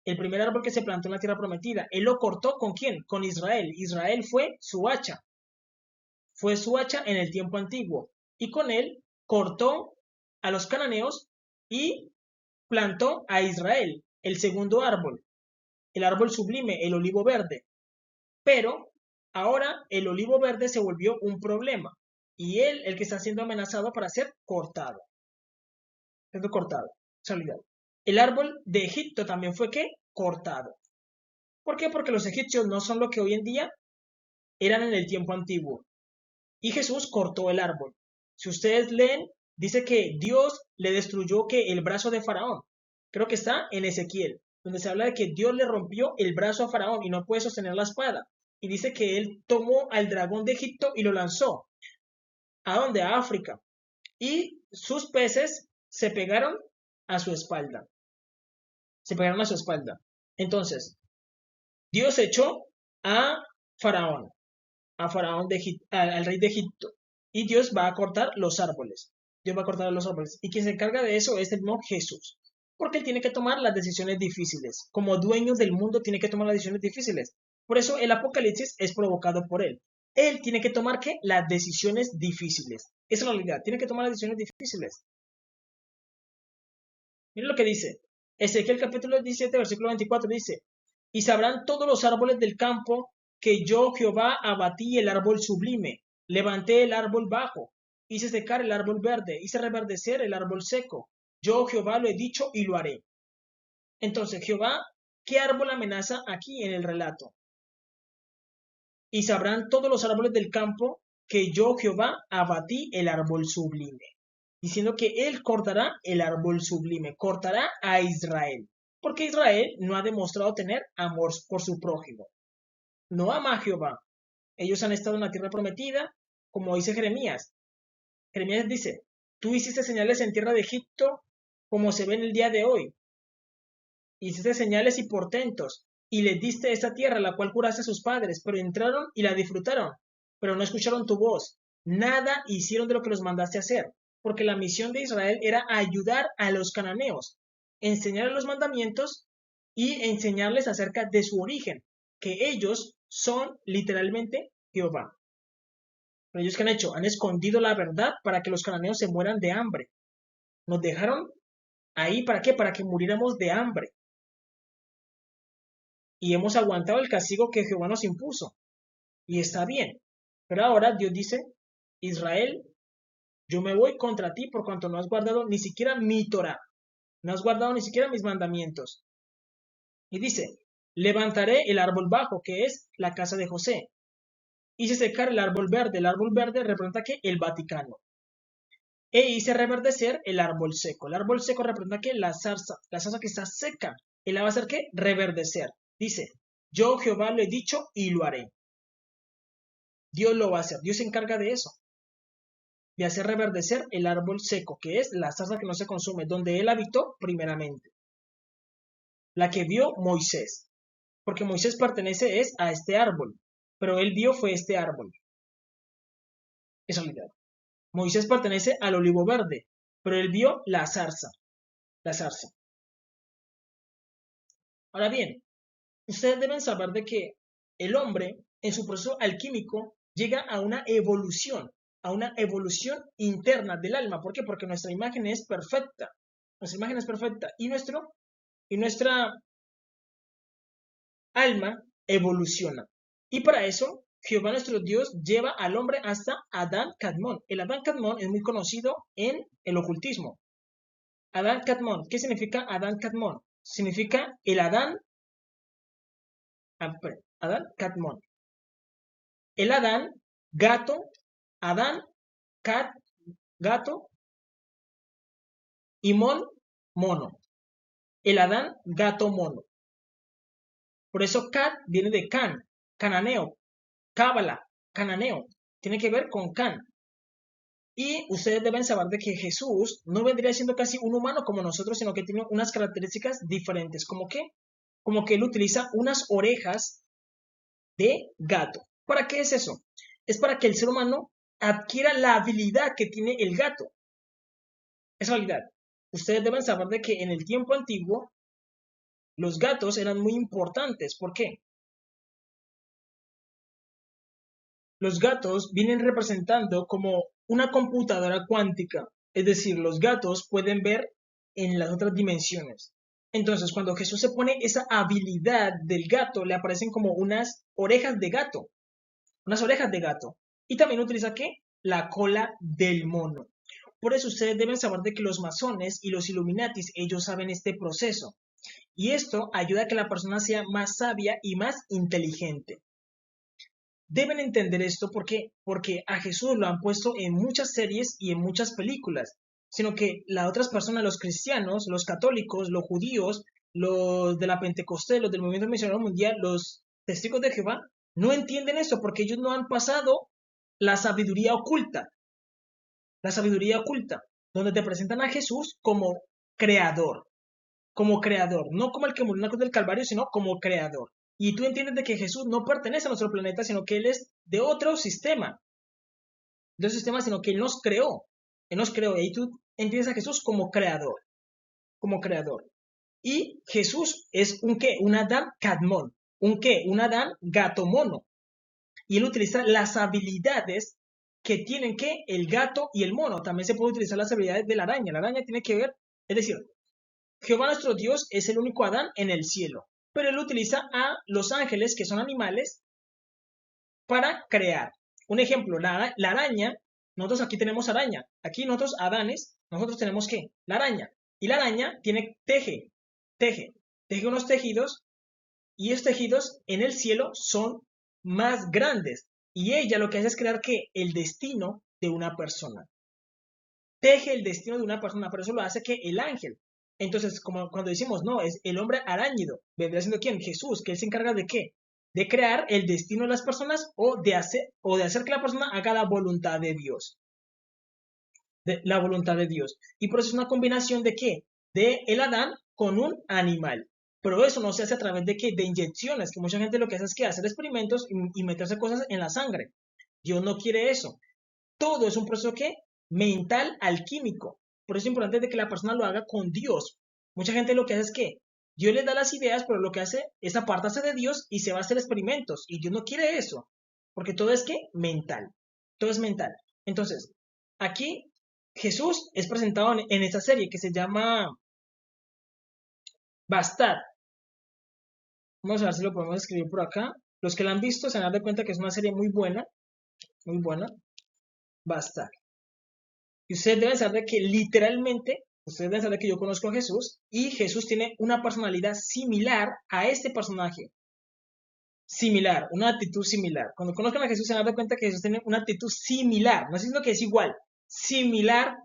El primer árbol que se plantó en la tierra prometida. Él lo cortó ¿con quién? Con Israel. Israel fue su hacha. Fue su hacha en el tiempo antiguo. Y con él cortó a los cananeos y plantó a Israel, el segundo árbol, el árbol sublime, el olivo verde. Pero ahora el olivo verde se volvió un problema. Y él, el que está siendo amenazado para ser cortado. Siendo cortado. El árbol de Egipto también fue ¿qué? Cortado. ¿Por qué? Porque los egipcios no son lo que hoy en día eran en el tiempo antiguo. Y Jesús cortó el árbol. Si ustedes leen, dice que Dios le destruyó que el brazo de Faraón. Creo que está en Ezequiel, donde se habla de que Dios le rompió el brazo a Faraón y no puede sostener la espada. Y dice que él tomó al dragón de Egipto y lo lanzó. ¿A dónde? A África. Y sus peces se pegaron a su espalda. Se pegaron a su espalda. Entonces, Dios echó a Faraón de Egipto, al rey de Egipto. Y Dios va a cortar los árboles. Dios va a cortar los árboles. Y quien se encarga de eso es el mismo Jesús. Porque él tiene que tomar las decisiones difíciles. Como dueño del mundo tiene que tomar las decisiones difíciles. Por eso el Apocalipsis es provocado por él. Él tiene que tomar ¿qué? Las decisiones difíciles. Esa es la realidad. Tiene que tomar las decisiones difíciles. Miren lo que dice. Ezequiel capítulo 17, versículo 24 dice, y sabrán todos los árboles del campo que yo Jehová abatí el árbol sublime, levanté el árbol bajo, hice secar el árbol verde, hice reverdecer el árbol seco. Yo Jehová lo he dicho y lo haré. Entonces, Jehová, ¿qué árbol amenaza aquí en el relato? Y sabrán todos los árboles del campo que yo Jehová abatí el árbol sublime. Diciendo que él cortará el árbol sublime, cortará a Israel. Porque Israel no ha demostrado tener amor por su prójimo. No ama a Jehová. Ellos han estado en la tierra prometida, como dice Jeremías. Jeremías dice, tú hiciste señales en tierra de Egipto, como se ve en el día de hoy. Hiciste señales y portentos, y les diste esta tierra, la cual juraste a sus padres, pero entraron y la disfrutaron, pero no escucharon tu voz. Nada hicieron de lo que los mandaste hacer, porque la misión de Israel era ayudar a los cananeos, enseñarles los mandamientos y enseñarles acerca de su origen, que ellos son literalmente Jehová. Pero ellos, ¿qué han hecho? Han escondido la verdad para que los cananeos se mueran de hambre. Nos dejaron ahí, ¿para qué? Para que muriéramos de hambre. Y hemos aguantado el castigo que Jehová nos impuso. Y está bien. Pero ahora Dios dice, Israel, yo me voy contra ti por cuanto no has guardado ni siquiera mi Torah. No has guardado ni siquiera mis mandamientos. Y dice, levantaré el árbol bajo, que es la casa de José. Hice secar el árbol verde. El árbol verde representa que el Vaticano. E hice reverdecer el árbol seco. El árbol seco representa que la zarza que está seca. Él la va a hacer que reverdecer. Dice, Yo Jehová lo he dicho y lo haré. Dios lo va a hacer. Dios se encarga de eso, de hacer reverdecer el árbol seco, que es la zarza que no se consume, donde él habitó primeramente, la que vio Moisés, porque Moisés pertenece es a este árbol, pero él vio fue este árbol, es realidad. Moisés pertenece al olivo verde, pero él vio la zarza, la zarza. Ahora bien, ustedes deben saber de que el hombre, en su proceso alquímico, llega a una evolución interna del alma. ¿Por qué? Porque nuestra imagen es perfecta. Nuestra imagen es perfecta y nuestra alma evoluciona. Y para eso, Jehová nuestro Dios lleva al hombre hasta Adán Kadmon. El Adán Kadmon es muy conocido en el ocultismo. Adán Kadmon, ¿qué significa Adán Kadmon? Significa el Adán, Adán Kadmon. El Adán, gato, Adán, cat, gato, y mono. El Adán, gato, mono. Por eso Cat viene de Can, cananeo, cábala, cananeo. Tiene que ver con Can. Y ustedes deben saber de que Jesús no vendría siendo casi un humano como nosotros, sino que tiene unas características diferentes. ¿Cómo qué? Como que él utiliza unas orejas de gato. ¿Para qué es eso? Es para que el ser humano adquiera la habilidad que tiene el gato. Es realidad. Ustedes deben saber de que en el tiempo antiguo los gatos eran muy importantes. ¿Por qué? Los gatos vienen representando como una computadora cuántica. Es decir, los gatos pueden ver en las otras dimensiones. Entonces, cuando Jesús se pone esa habilidad del gato, le aparecen como unas orejas de gato. Unas orejas de gato. Y también utiliza ¿qué? La cola del mono. Por eso ustedes deben saber de que los masones y los Illuminatis, ellos saben este proceso. Y esto ayuda a que la persona sea más sabia y más inteligente. Deben entender esto porque a Jesús lo han puesto en muchas series y en muchas películas, sino que las otras personas, los cristianos, los católicos, los judíos, los de la Pentecostés, los del Movimiento Misionero Mundial, los testigos de Jehová, no entienden esto porque ellos no han pasado la sabiduría oculta, donde te presentan a Jesús como creador, no como el que murió en la cruz del Calvario, sino como creador. Y tú entiendes de que Jesús no pertenece a nuestro planeta, sino que Él es de otro sistema, sino que Él nos creó, y ahí tú entiendes a Jesús como creador, como creador. Y Jesús es un qué, un Adán Kadmon, un qué, un Adán gato mono. Y Él utiliza las habilidades que tienen que el gato y el mono. También se puede utilizar las habilidades de la araña. La araña tiene que ver, es decir, Jehová nuestro Dios es el único Adán en el cielo, pero él utiliza a los ángeles, que son animales, para crear. Un ejemplo, la araña, nosotros aquí tenemos araña, aquí nosotros Adanes, nosotros tenemos ¿qué? La araña. Y la araña teje unos tejidos, y esos tejidos en el cielo son más grandes. Y ella lo que hace es crear ¿qué? El destino de una persona. Teje el destino de una persona, pero eso lo hace que el ángel. Entonces, como cuando decimos, no, es el hombre aráñido, vendría siendo ¿quién? Jesús, que él se encarga de qué? De crear el destino de las personas o de hacer que la persona haga la voluntad de Dios. La voluntad de Dios. Y por eso es una combinación de qué? De el Adán con un animal. Pero eso no se hace a través de qué? De inyecciones, que mucha gente lo que hace es que hacer experimentos y meterse cosas en la sangre. Dios no quiere eso. Todo es un proceso que mental alquímico. Por eso es importante de que la persona lo haga con Dios. Mucha gente lo que hace es que Dios les da las ideas, pero lo que hace es apartarse de Dios y se va a hacer experimentos. Y Dios no quiere eso, porque todo es que mental. Todo es mental. Entonces, aquí Jesús es presentado en esta serie que se llama Bastard. Vamos a ver si lo podemos escribir por acá. Los que la han visto se van a dar cuenta que es una serie muy buena. Muy buena. Bastard. Y ustedes deben saber que literalmente, ustedes deben saber que yo conozco a Jesús y Jesús tiene una personalidad similar a este personaje. Similar, una actitud similar. Cuando conozcan a Jesús se van a dar cuenta que Jesús tiene una actitud similar, no es diciendo que es igual, similar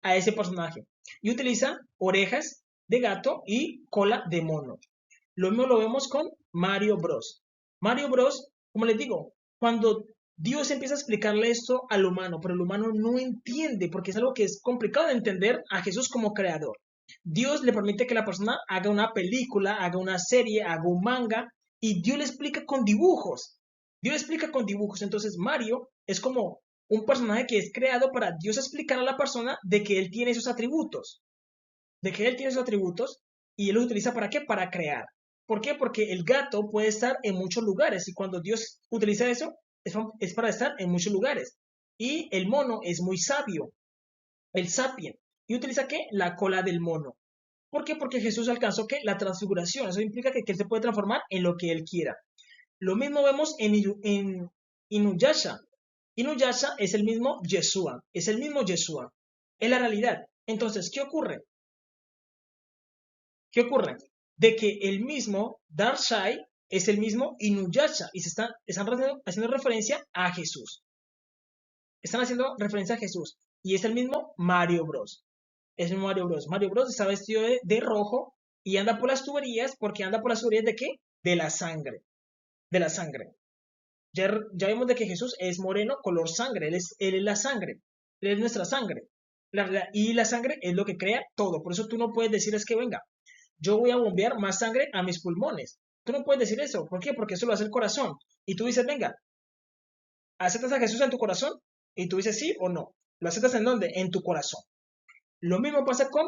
a ese personaje. Y utiliza orejas de gato y cola de mono. Lo mismo lo vemos con Mario Bros. Mario Bros, como les digo, cuando Dios empieza a explicarle esto al humano, pero el humano no entiende porque es algo que es complicado de entender a Jesús como creador. Dios le permite que la persona haga una película, haga una serie, haga un manga y Dios le explica con dibujos. Dios le explica con dibujos. Entonces Mario es como un personaje que es creado para Dios explicar a la persona de que él tiene esos atributos, de que él tiene esos atributos y él los utiliza ¿para qué? Para crear. ¿Por qué? Porque el gato puede estar en muchos lugares y cuando Dios utiliza eso es para estar en muchos lugares. Y el mono es muy sabio, el sapien, y utiliza ¿qué? La cola del mono. ¿Por qué? Porque Jesús alcanzó ¿qué? La transfiguración. Eso implica que él se puede transformar en lo que él quiera. Lo mismo vemos en Inuyasha. Inuyasha es el mismo Yeshua, es el mismo Yeshua. Es la realidad. Entonces, ¿qué ocurre? ¿Qué ocurre? De que el mismo Darkseid es el mismo Inuyasha y están haciendo referencia a Jesús. Están haciendo referencia a Jesús. Y es el mismo Mario Bros. Es el Mario Bros. Mario Bros está vestido de rojo y anda por las tuberías. ¿Porque anda por las tuberías de qué? De la sangre. De la sangre. Ya vemos de que Jesús es moreno, color sangre. Él es la sangre. Él es nuestra sangre. Y la sangre es lo que crea todo. Por eso tú no puedes decir es que venga, yo voy a bombear más sangre a mis pulmones. Tú no puedes decir eso. ¿Por qué? Porque eso lo hace el corazón. Y tú dices, venga, ¿aceptas a Jesús en tu corazón? Y tú dices sí o no. ¿Lo aceptas en dónde? En tu corazón. Lo mismo pasa con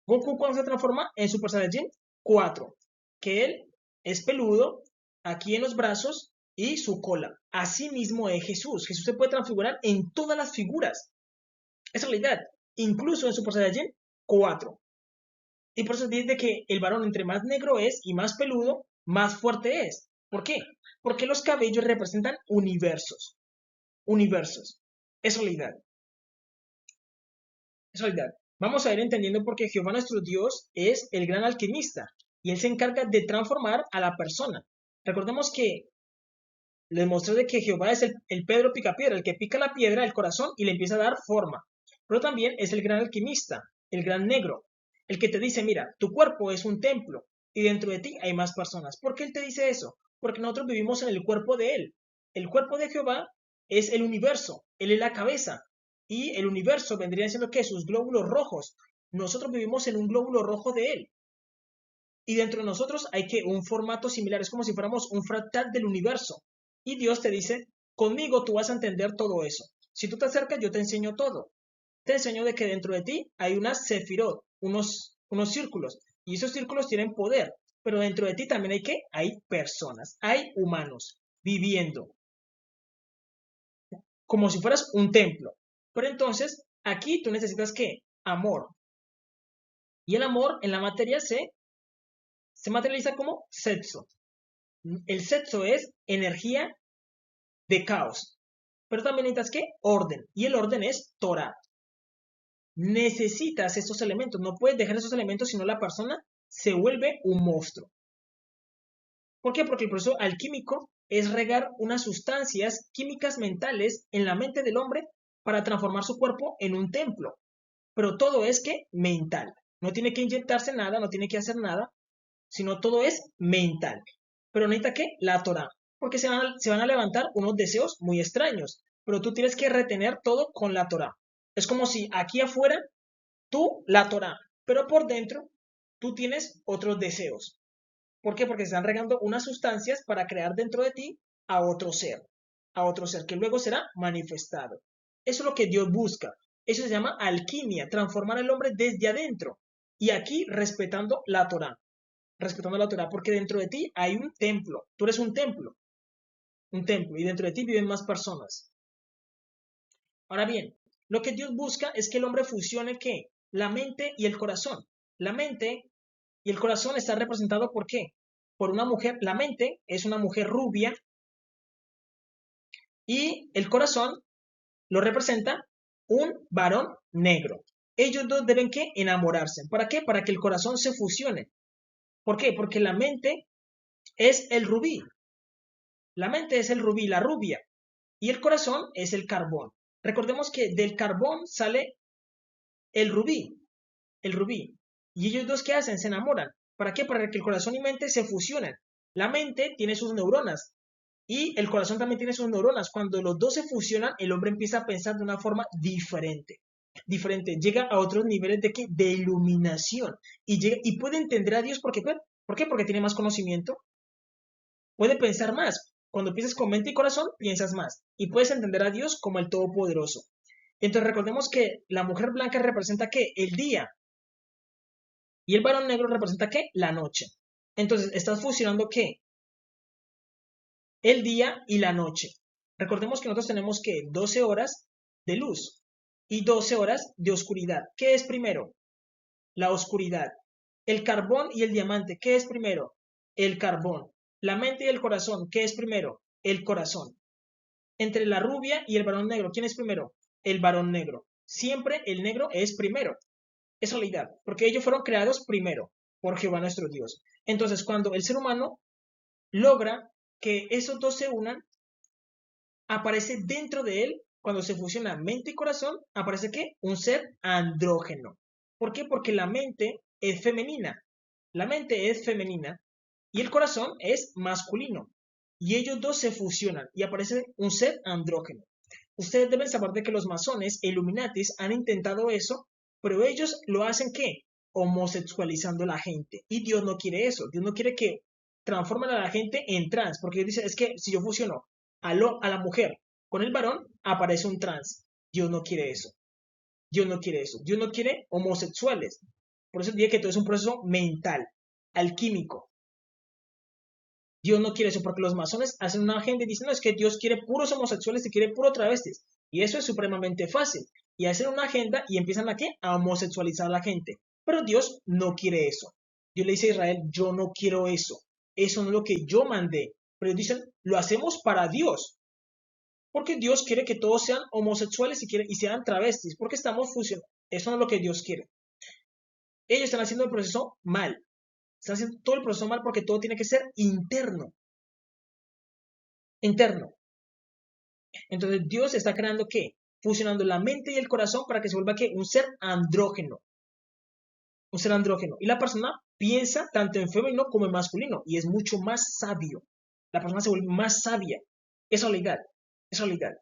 Goku cuando se transforma en Super Saiyajin 4. Que él es peludo aquí en los brazos y su cola. Así mismo es Jesús. Jesús se puede transfigurar en todas las figuras. Es realidad. Incluso en Super Saiyajin 4. Y por eso dice que el varón entre más negro es y más peludo, más fuerte es. ¿Por qué? Porque los cabellos representan universos. Universos. Es realidad. Es realidad. Vamos a ir entendiendo por qué Jehová nuestro Dios es el gran alquimista y él se encarga de transformar a la persona. Recordemos que les mostré de que Jehová es el Pedro Picapiedra, el que pica la piedra, el corazón y le empieza a dar forma. Pero también es el gran alquimista, el gran negro, el que te dice, mira, tu cuerpo es un templo y dentro de ti hay más personas. ¿Por qué él te dice eso? Porque nosotros vivimos en el cuerpo de él. El cuerpo de Jehová es el universo, él es la cabeza y el universo vendría siendo que sus glóbulos rojos. Nosotros vivimos en un glóbulo rojo de él. Y dentro de nosotros hay que un formato similar, es como si fuéramos un fractal del universo. Y Dios te dice, conmigo tú vas a entender todo eso. Si tú te acercas, yo te enseño todo. Te enseño de que dentro de ti hay unas sefirot, unos círculos. Y esos círculos tienen poder. Pero dentro de ti también hay personas, hay humanos viviendo. Como si fueras un templo. Pero entonces, aquí tú necesitas ¿qué? Amor. Y el amor en la materia se materializa como sexo. El sexo es energía de caos. Pero también necesitas ¿qué? Orden. Y el orden es Torah. Necesitas estos elementos. No puedes dejar esos elementos, sino la persona se vuelve un monstruo. ¿Por qué? Porque el proceso alquímico es regar unas sustancias químicas mentales en la mente del hombre para transformar su cuerpo en un templo. Pero todo es que mental. No tiene que inyectarse nada, no tiene que hacer nada, sino todo es mental. Pero necesita ¿qué? La Torah. Porque se van a levantar unos deseos muy extraños. Pero tú tienes que retener todo con la Torah. Es como si aquí afuera tú la Torah, pero por dentro tú tienes otros deseos. ¿Por qué? Porque se están regando unas sustancias para crear dentro de ti a otro ser que luego será manifestado. Eso es lo que Dios busca. Eso se llama alquimia, transformar al hombre desde adentro. Y aquí respetando la Torah, porque dentro de ti hay un templo. Tú eres un templo, y dentro de ti viven más personas. Ahora bien, lo que Dios busca es que el hombre fusione ¿qué? La mente y el corazón. La mente y el corazón están representados ¿por qué? Por una mujer. La mente es una mujer rubia y el corazón lo representa un varón negro. Ellos dos deben ¿qué? Enamorarse. ¿Para qué? Para que el corazón se fusione. ¿Por qué? Porque la mente es el rubí. La mente es el rubí, la rubia. Y el corazón es el carbón. Recordemos que del carbón sale el rubí. El rubí. ¿Y ellos dos qué hacen? Se enamoran. ¿Para qué? Para que el corazón y mente se fusionen. La mente tiene sus neuronas y el corazón también tiene sus neuronas. Cuando los dos se fusionan, el hombre empieza a pensar de una forma diferente. Diferente, llega a otros niveles de, ¿qué? De iluminación y puede entender a Dios porque, ¿por qué? Porque tiene más conocimiento, puede pensar más. Cuando piensas con mente y corazón, piensas más y puedes entender a Dios como el Todopoderoso. Entonces recordemos que la mujer blanca representa ¿qué? El día y el varón negro representa ¿qué? La noche. Entonces estás fusionando ¿qué? El día y la noche. Recordemos que nosotros tenemos que 12 horas de luz y 12 horas de oscuridad. ¿Qué es primero? La oscuridad. El carbón y el diamante, ¿qué es primero? El carbón. La mente y el corazón, ¿qué es primero? El corazón. Entre la rubia y el varón negro, ¿quién es primero? El varón negro. Siempre el negro es primero. Es realidad, porque ellos fueron creados primero por Jehová nuestro Dios. Entonces, cuando el ser humano logra que esos dos se unan, aparece dentro de él, cuando se fusiona mente y corazón, aparece ¿qué? Un ser andrógeno. ¿Por qué? Porque la mente es femenina. La mente es femenina y el corazón es masculino. Y ellos dos se fusionan y aparece un ser andrógeno. Ustedes deben saber de que los masones e Illuminatis han intentado eso, pero ellos lo hacen ¿qué? Homosexualizando a la gente. Y Dios no quiere eso. Dios no quiere que transformen a la gente en trans, porque Dios dice, es que si yo fusiono a la mujer con el varón, aparece un trans. Dios no quiere eso. Dios no quiere eso. Dios no quiere homosexuales. Por eso dice que todo es un proceso mental, alquímico. Dios no quiere eso, porque los masones hacen una agenda y dicen, no, es que Dios quiere puros homosexuales y quiere puro travestis. Y eso es supremamente fácil. Y hacen una agenda y empiezan a ¿qué? A homosexualizar a la gente. Pero Dios no quiere eso. Dios le dice a Israel, yo no quiero eso. Eso no es lo que yo mandé. Pero dicen, lo hacemos para Dios. Porque Dios quiere que todos sean homosexuales y sean travestis. Porque estamos fusionando. Eso no es lo que Dios quiere. Ellos están haciendo el proceso mal. Están haciendo todo el proceso mal porque todo tiene que ser interno. Interno. Entonces Dios está creando ¿qué? Fusionando la mente y el corazón para que se vuelva ¿qué? Un ser andrógeno. Un ser andrógeno. Y la persona piensa tanto en femenino como en masculino y es mucho más sabio. La persona se vuelve más sabia. Es realidad. Es realidad.